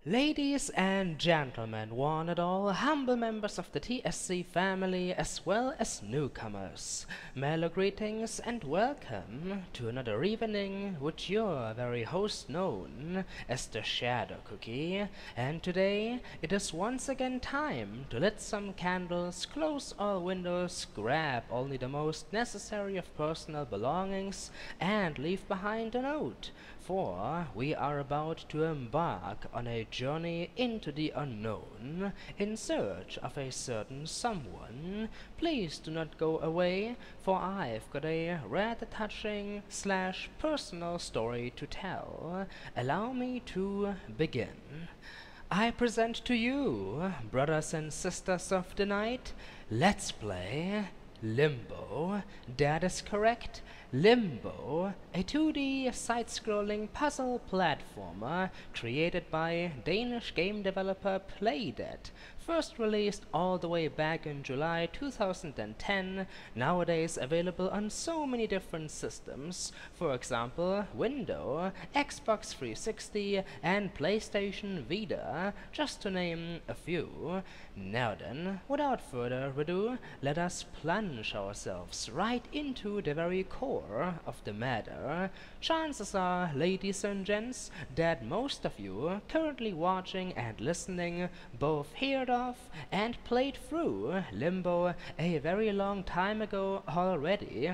Ladies and gentlemen, one and all, humble members of the TSC family as well as newcomers, mellow greetings and welcome to another evening with your very host known as the TheShadowCookie. And today it is once again time to lit some candles, close all windows, grab only the most necessary of personal belongings and leave behind a note, for we are about to embark on a journey into the unknown in search of a certain someone. Please do not go away, for I've got a rather touching / personal story to tell. Allow me to begin. I present to you, brothers and sisters of the night, let's play Limbo. That is correct. Limbo, a 2D side-scrolling puzzle platformer created by Danish game developer Playdead. First released all the way back in July 2010, nowadays available on so many different systems, for example Windows, Xbox 360 and PlayStation Vita, just to name a few. Now then, without further ado, let us plunge ourselves right into the very core of the matter. Chances are, ladies and gents, that most of you currently watching and listening both heard of and played through Limbo a very long time ago already.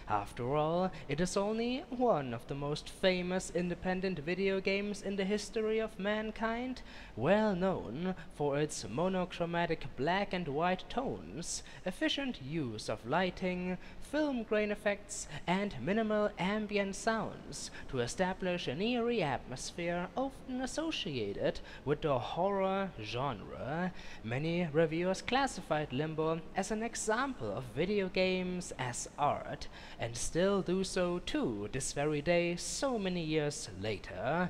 After all, it is only one of the most famous independent video games in the history of mankind, well known for its monochromatic black and white tones, efficient use of lighting, film grain effects, and minimal ambient sounds to establish an eerie atmosphere often associated with the horror genre. Many reviewers classified Limbo as an example of video games as art, and still do so too this very day so many years later.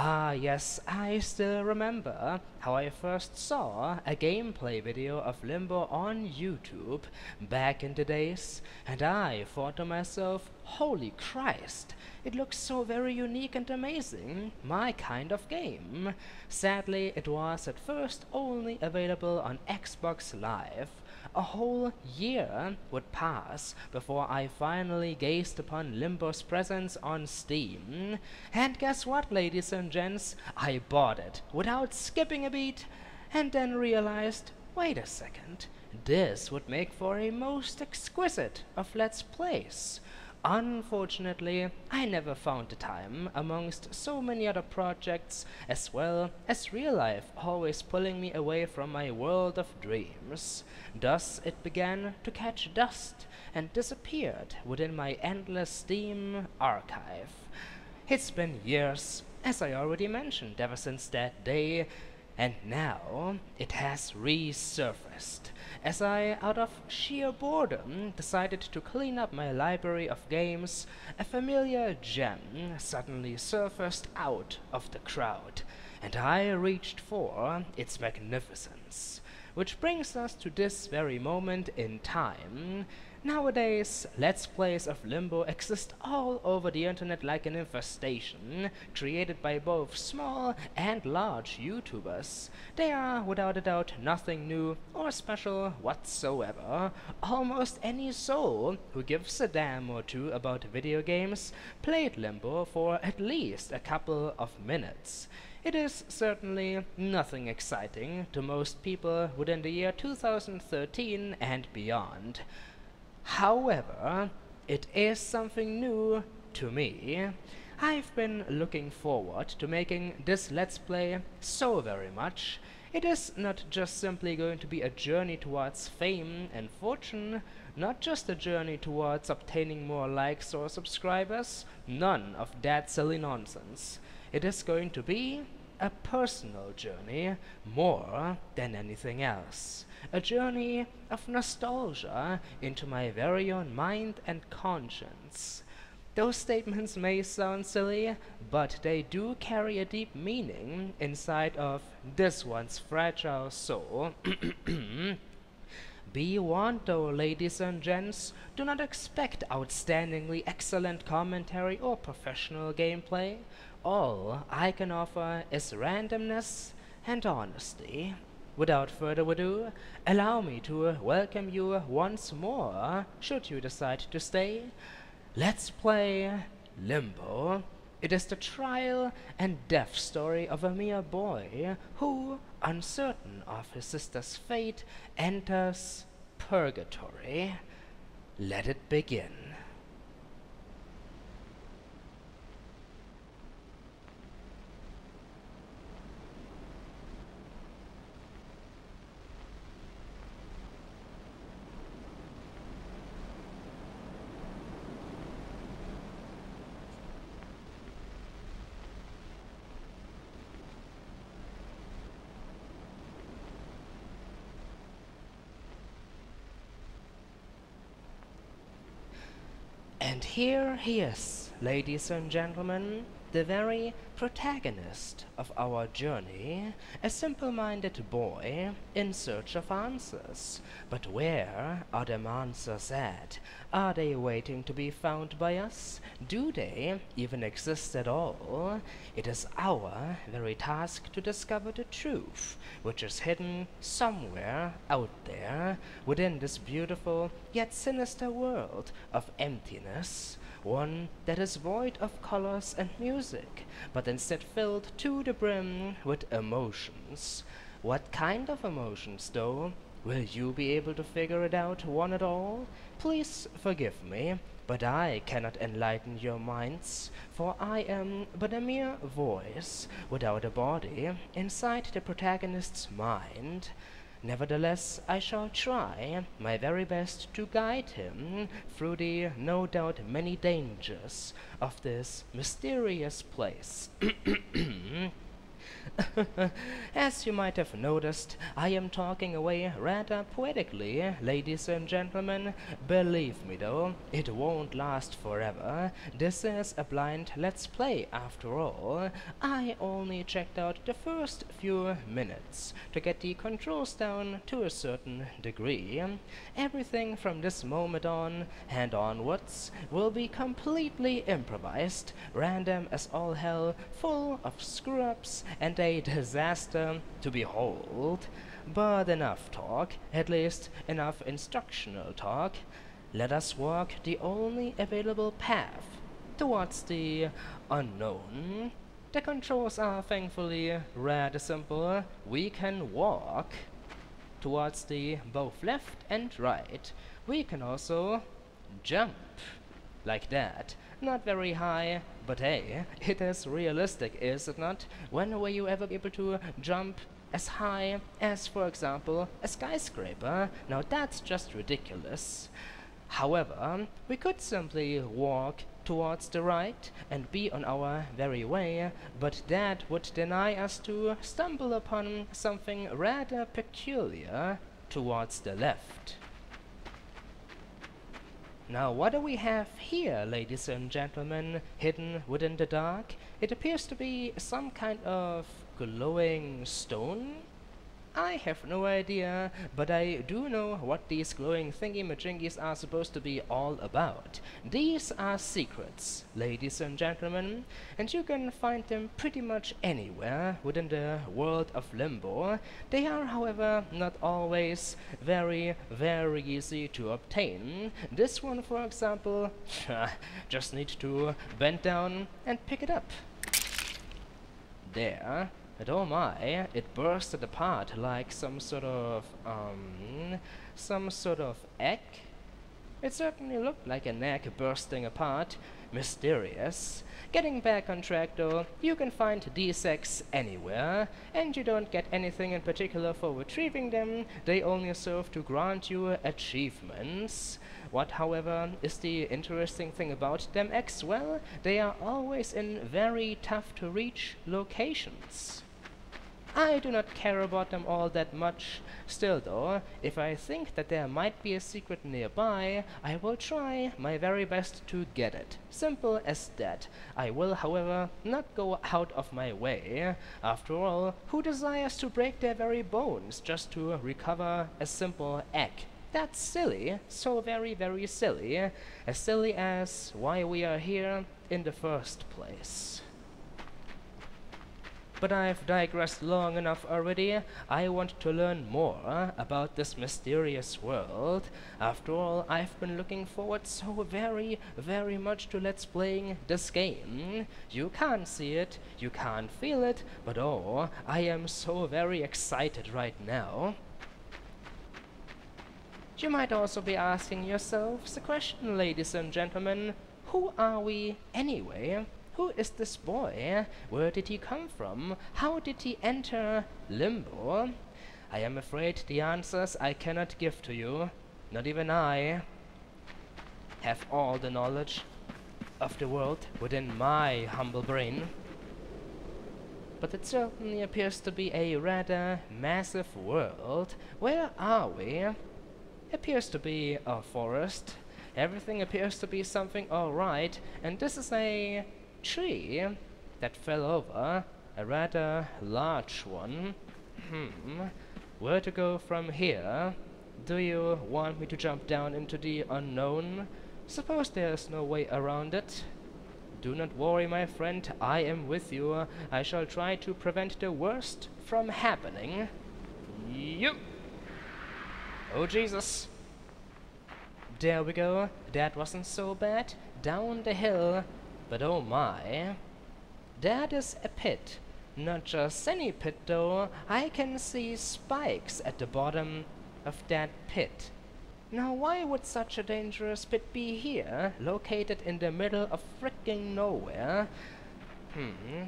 Ah yes, I still remember how I first saw a gameplay video of Limbo on YouTube back in the days, and I thought to myself, holy Christ, it looks so very unique and amazing, my kind of game. Sadly, it was at first only available on Xbox Live. A whole year would pass before I finally gazed upon Limbo's presence on Steam. And guess what, ladies and gents? I bought it without skipping a beat, and then realized, wait a second, this would make for a most exquisite of Let's Plays. Unfortunately, I never found the time amongst so many other projects, as well as real life always pulling me away from my world of dreams. Thus it began to catch dust and disappeared within my endless Steam archive. It's been years, as I already mentioned, ever since that day, and now it has resurfaced, as I, out of sheer boredom, decided to clean up my library of games. A familiar gem suddenly surfaced out of the crowd, and I reached for its magnificence. Which brings us to this very moment in time. Nowadays, Let's Plays of Limbo exist all over the internet like an infestation, created by both small and large YouTubers. They are, without a doubt, nothing new or special whatsoever. Almost any soul who gives a damn or two about video games played Limbo for at least a couple of minutes. It is certainly nothing exciting to most people within the year 2013 and beyond. However, it is something new to me. I've been looking forward to making this Let's Play so very much. It is not just simply going to be a journey towards fame and fortune, not just a journey towards obtaining more likes or subscribers, none of that silly nonsense. It is going to be a personal journey more than anything else. A journey of nostalgia into my very own mind and conscience. Those statements may sound silly, but they do carry a deep meaning inside of this one's fragile soul. Be warned though, ladies and gents, do not expect outstandingly excellent commentary or professional gameplay. All I can offer is randomness and honesty. Without further ado, allow me to welcome you once more, should you decide to stay. Let's play Limbo. It is the trial and death story of a mere boy who, uncertain of his sister's fate, enters purgatory. Let it begin. And here he is, ladies and gentlemen, the very protagonist of our journey, a simple-minded boy in search of answers. But where are them answers at? Are they waiting to be found by us? Do they even exist at all? It is our very task to discover the truth, which is hidden somewhere out there, within this beautiful yet sinister world of emptiness, one that is void of colors and music, but instead filled to the brim with emotions. What kind of emotions, though? Will you be able to figure it out, one and all? Please forgive me, but I cannot enlighten your minds, for I am but a mere voice without a body inside the protagonist's mind. Nevertheless, I shall try my very best to guide him through the no doubt many dangers of this mysterious place. As you might have noticed, I am talking away rather poetically, ladies and gentlemen. Believe me though, it won't last forever. This is a blind let's play after all. I only checked out the first few minutes to get the controls down to a certain degree. Everything from this moment on and onwards will be completely improvised, random as all hell, full of screw-ups and a disaster to behold. But enough talk, at least enough instructional talk. Let us walk the only available path towards the unknown. The controls are thankfully rather simple. We can walk towards the both left and right. We can also jump like that. Not very high, but hey, it is realistic, is it not? When were you ever able to jump as high as, for example, a skyscraper? Now that's just ridiculous. However, we could simply walk towards the right and be on our very way, but that would deny us to stumble upon something rather peculiar towards the left. Now what do we have here, ladies and gentlemen, hidden within the dark? It appears to be some kind of glowing stone? I have no idea, but I do know what these glowing thingy-majingies are supposed to be all about. These are secrets, ladies and gentlemen, and you can find them pretty much anywhere within the world of Limbo. They are, however, not always very easy to obtain. This one, for example, just need to bend down and pick it up. There. And oh my, it bursted apart like some sort of egg. It certainly looked like an egg bursting apart. Mysterious. Getting back on track though, you can find these eggs anywhere, and you don't get anything in particular for retrieving them. They only serve to grant you achievements. What, however, is the interesting thing about them eggs? Well, they are always in very tough to reach locations. I do not care about them all that much. Still though, if I think that there might be a secret nearby, I will try my very best to get it. Simple as that. I will, however, not go out of my way. After all, who desires to break their very bones just to recover a simple egg? That's silly, so very, very silly. As silly as why we are here in the first place. But I've digressed long enough already. I want to learn more about this mysterious world. After all, I've been looking forward so very, very much to let's playing this game. You can't see it, you can't feel it, but oh, I am so very excited right now. You might also be asking yourselves the question, ladies and gentlemen, who are we anyway? Who is this boy? Where did he come from? How did he enter Limbo? I am afraid the answers I cannot give to you. Not even I have all the knowledge of the world within my humble brain. But it certainly appears to be a rather massive world. Where are we? Appears to be a forest. Everything appears to be something alright, and this is a tree that fell over, a rather large one. Where to go from here? Do you want me to jump down into the unknown? Suppose there's no way around it. Do not worry, my friend, I am with you. I shall try to prevent the worst from happening. Yup! Oh Jesus! There we go, that wasn't so bad. Down the hill. But oh my, that is a pit. Not just any pit though, I can see spikes at the bottom of that pit. Now why would such a dangerous pit be here, located in the middle of fricking nowhere?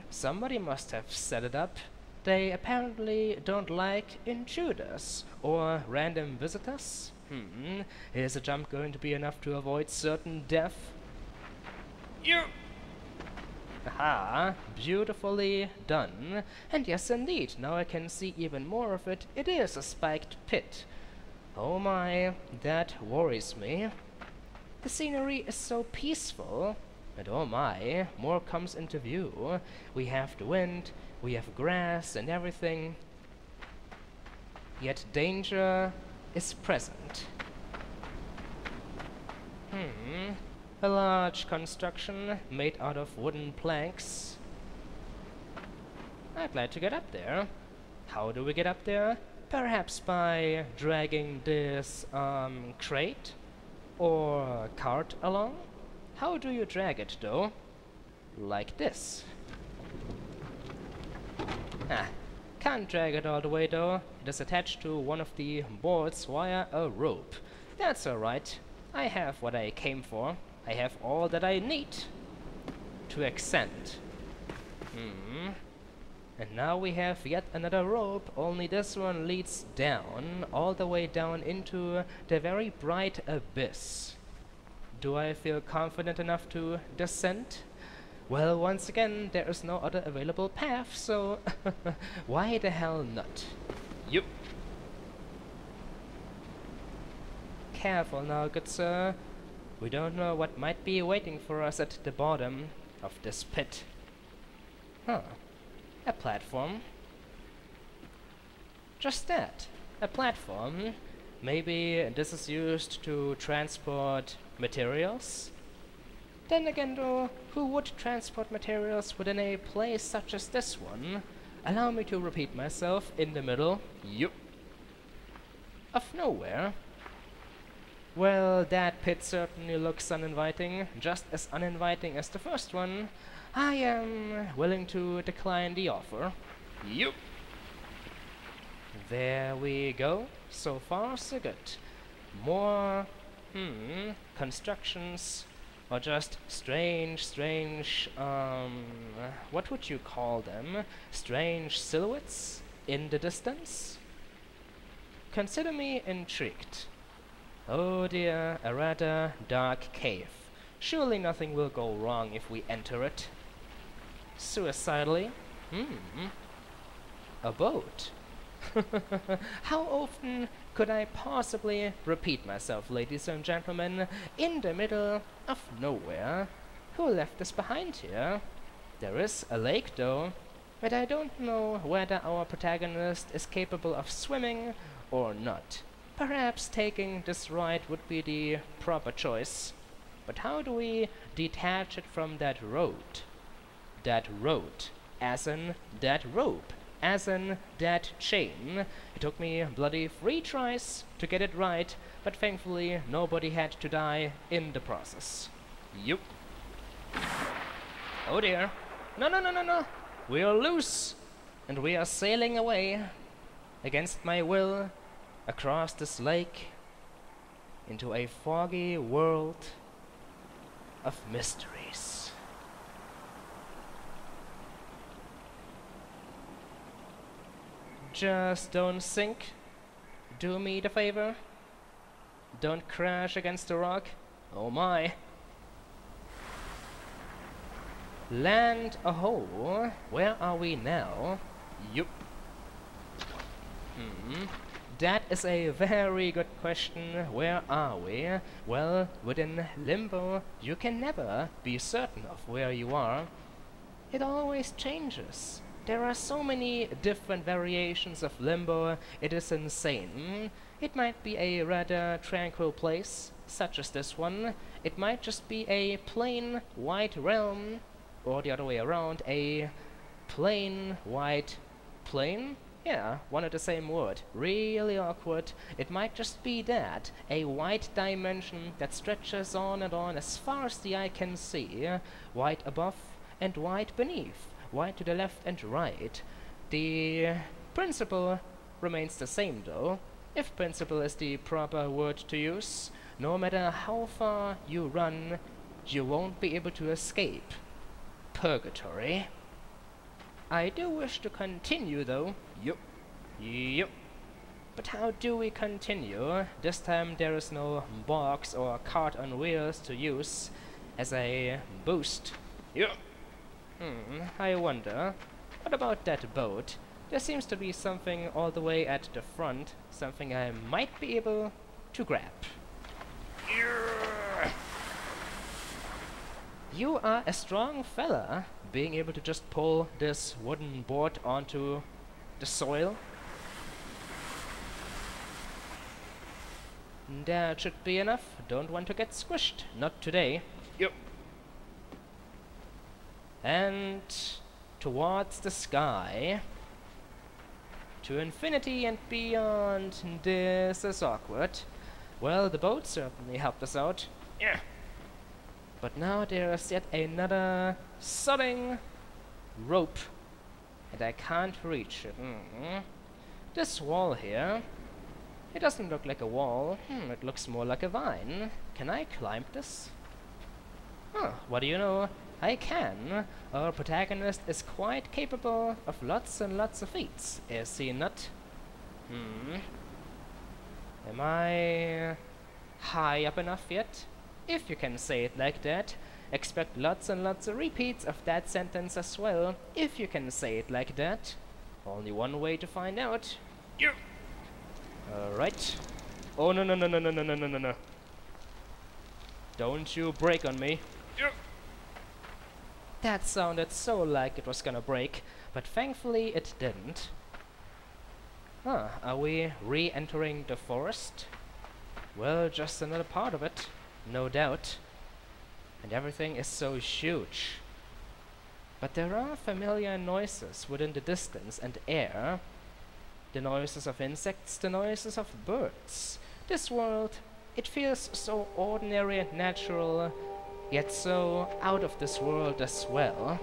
Somebody must have set it up. They apparently don't like intruders or random visitors. Is a jump going to be enough to avoid certain death? You! Aha, beautifully done. And yes indeed, now I can see even more of it. It is a spiked pit. Oh my, that worries me. The scenery is so peaceful. And oh my, more comes into view. We have the wind, we have grass and everything. Yet danger is present. A large construction made out of wooden planks. I'd like to get up there. How do we get up there? Perhaps by dragging this crate or cart along? How do you drag it though? Like this. Can't drag it all the way though. It is attached to one of the boards via a rope. That's alright. I have what I came for. I have all that I need to ascend. And now we have yet another rope, only this one leads down, all the way down into the very bright abyss. Do I feel confident enough to descend? Well, once again, there is no other available path, so why the hell not? Yup. Careful now, good sir. We don't know what might be waiting for us at the bottom of this pit. A platform. Just that. A platform. Maybe this is used to transport materials? Then again though, who would transport materials within a place such as this one? Allow me to repeat myself, in the middle, yup, of nowhere. Well, that pit certainly looks uninviting, just as uninviting as the first one. I am willing to decline the offer. Yup. There we go. So far, so good. More, constructions, or just strange, what would you call them? Strange silhouettes in the distance? Consider me intrigued. Oh dear, a rather dark cave. Surely nothing will go wrong if we enter it. Suicidally? A boat? How often could I possibly repeat myself, ladies and gentlemen, in the middle of nowhere? Who left this behind here? There is a lake though, but I don't know whether our protagonist is capable of swimming or not. Perhaps taking this ride would be the proper choice. But how do we detach it from that road? That road, as in that rope, as in that chain. It took me bloody 3 tries to get it right, but thankfully nobody had to die in the process. Yup. Oh dear. No, no, no, no, no. We are loose, and we are sailing away, against my will, across this lake, into a foggy world of mysteries. Just don't sink. Do me the favor. Don't crash against a rock. Oh my. Land a-ho. Where are we now? Yup. That is a very good question. Where are we? Well, within Limbo, you can never be certain of where you are. It always changes. There are so many different variations of Limbo, it is insane. It might be a rather tranquil place, such as this one. It might just be a plain white realm, or the other way around, a plain white plane? Yeah, one and the same word. Really awkward. It might just be that. A white dimension that stretches on and on as far as the eye can see. White above and white beneath. White to the left and right. The principle remains the same though. If principle is the proper word to use, no matter how far you run, you won't be able to escape purgatory. I do wish to continue though. Yup. Yup. But how do we continue? This time there is no box or cart on wheels to use as a boost. Yup. I wonder, what about that boat? There seems to be something all the way at the front, something I might be able to grab. You are a strong fella, being able to just pull this wooden board onto the soil. That should be enough. Don't want to get squished. Not today. Yep. And towards the sky. To infinity and beyond. This is awkward. Well, the boat certainly helped us out. Yeah. But now there is yet another sodding rope. And I can't reach it. This wall here. It doesn't look like a wall. It looks more like a vine. Can I climb this? Huh, what do you know? I can. Our protagonist is quite capable of lots and lots of feats, is he not? Am I high up enough yet? If you can say it like that. Expect lots and lots of repeats of that sentence as well, if you can say it like that. Only one way to find out. Yeah. Alright. Oh no no no no no no no no no no. Don't you break on me. Yeah. That sounded so like it was gonna break, but thankfully it didn't. Huh, are we re-entering the forest? Well, just another part of it, no doubt. And everything is so huge. But there are familiar noises within the distance and air. The noises of insects, the noises of birds. This world, it feels so ordinary and natural, yet so out of this world as well.